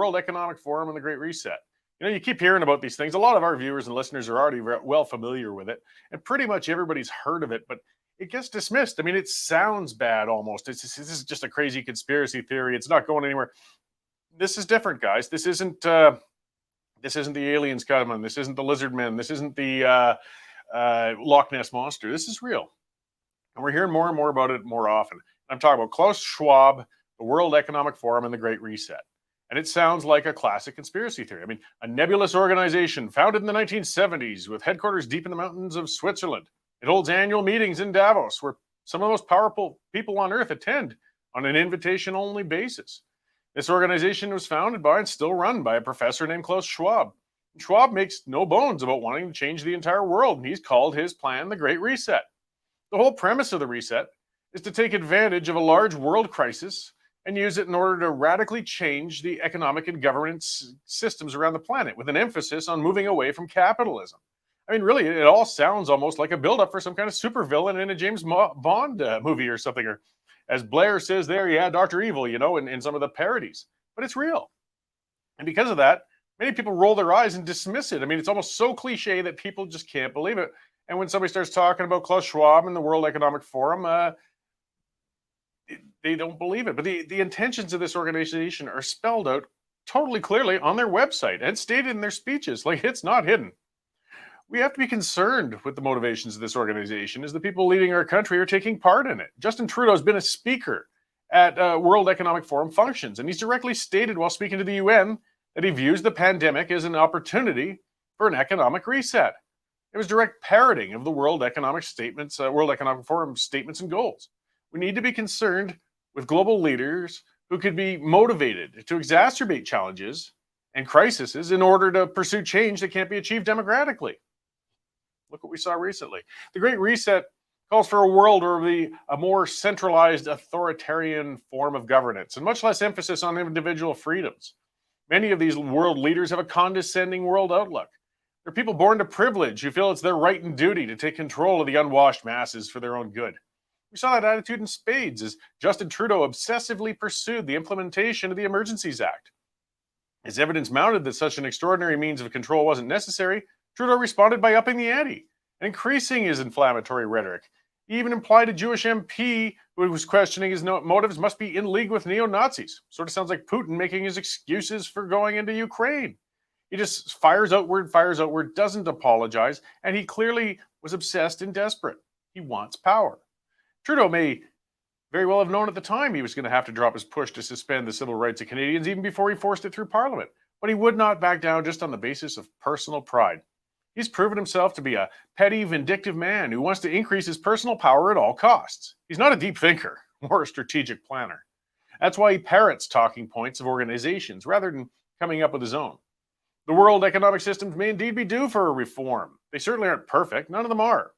World Economic Forum and the Great Reset. You know, you keep hearing about these things. A lot of our viewers and listeners are already well familiar with it, and pretty much everybody's heard of it, but it gets dismissed. I mean, it sounds bad almost. This is just a crazy conspiracy theory. It's not going anywhere. This is different, guys. This isn't the aliens coming. This isn't the lizard men. This isn't the Loch Ness monster. This is real, and we're hearing more and more about it more often. I'm talking about Klaus Schwab, the World Economic Forum, and the Great Reset. And it sounds like a classic conspiracy theory. I mean, a nebulous organization founded in the 1970s with headquarters deep in the mountains of Switzerland. It holds annual meetings in Davos where some of the most powerful people on earth attend on an invitation-only basis. This organization was founded by and still run by a professor named Klaus Schwab. And Schwab makes no bones about wanting to change the entire world, and he's called his plan the Great Reset. The whole premise of the reset is to take advantage of a large world crisis and use it in order to radically change the economic and governance systems around the planet, with an emphasis on moving away from capitalism. I mean, really, it all sounds almost like a buildup for some kind of supervillain in a James Bond movie or something, or as Blair says there, yeah, Dr. Evil, you know, in some of the parodies. But it's real. And because of that, many people roll their eyes and dismiss it. I mean, it's almost so cliche that people just can't believe it. And when somebody starts talking about Klaus Schwab and the World Economic Forum, they don't believe it. But the intentions of this organization are spelled out totally clearly on their website and stated in their speeches. Like, it's not hidden. We have to be concerned with the motivations of this organization as the people leading our country are taking part in it. Justin Trudeau has been a speaker at World Economic Forum functions, and he's directly stated while speaking to the UN that he views the pandemic as an opportunity for an economic reset. It was direct parroting of the World Economic Forum statements and goals. We need to be concerned with global leaders who could be motivated to exacerbate challenges and crises in order to pursue change that can't be achieved democratically. Look what we saw recently. The Great Reset calls for a world where a more centralized authoritarian form of governance and much less emphasis on individual freedoms. Many of these world leaders have a condescending world outlook. They're people born to privilege who feel it's their right and duty to take control of the unwashed masses for their own good. We saw that attitude in spades as Justin Trudeau obsessively pursued the implementation of the Emergencies Act. As evidence mounted that such an extraordinary means of control wasn't necessary, Trudeau responded by upping the ante and increasing his inflammatory rhetoric. He even implied a Jewish MP who was questioning his motives must be in league with neo-Nazis. Sort of sounds like Putin making his excuses for going into Ukraine. He just fires outward, doesn't apologize, and he clearly was obsessed and desperate. He wants power. Trudeau may very well have known at the time he was going to have to drop his push to suspend the civil rights of Canadians even before he forced it through Parliament. But he would not back down just on the basis of personal pride. He's proven himself to be a petty, vindictive man who wants to increase his personal power at all costs. He's not a deep thinker or a strategic planner. That's why he parrots talking points of organizations rather than coming up with his own. The world economic systems may indeed be due for a reform. They certainly aren't perfect. None of them are.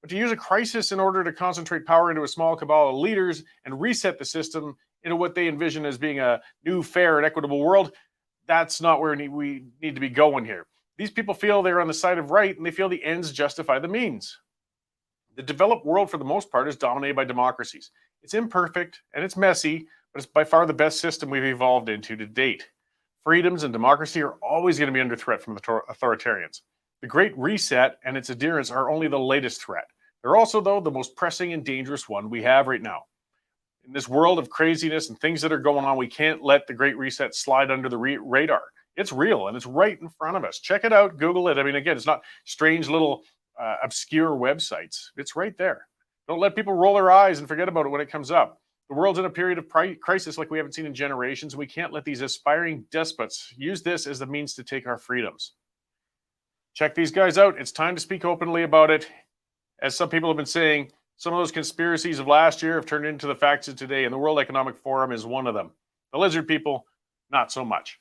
But to use a crisis in order to concentrate power into a small cabal of leaders and reset the system into what they envision as being a new, fair, and equitable world, that's not where we need to be going here. These people feel they're on the side of right, and they feel the ends justify the means. The developed world, for the most part, is dominated by democracies. It's imperfect, and it's messy, but it's by far the best system we've evolved into to date. Freedoms and democracy are always going to be under threat from the authoritarians. The Great Reset and its adherents are only the latest threat. They're also, though, the most pressing and dangerous one we have right now. In this world of craziness and things that are going on, we can't let the Great Reset slide under the radar. It's real, and it's right in front of us. Check it out. Google it. I mean, again, it's not strange little obscure websites. It's right there. Don't let people roll their eyes and forget about it when it comes up. The world's in a period of crisis like we haven't seen in generations. We can't let these aspiring despots use this as the means to take our freedoms. Check these guys out. It's time to speak openly about it. As some people have been saying, some of those conspiracies of last year have turned into the facts of today, and the World Economic Forum is one of them. The lizard people, not so much.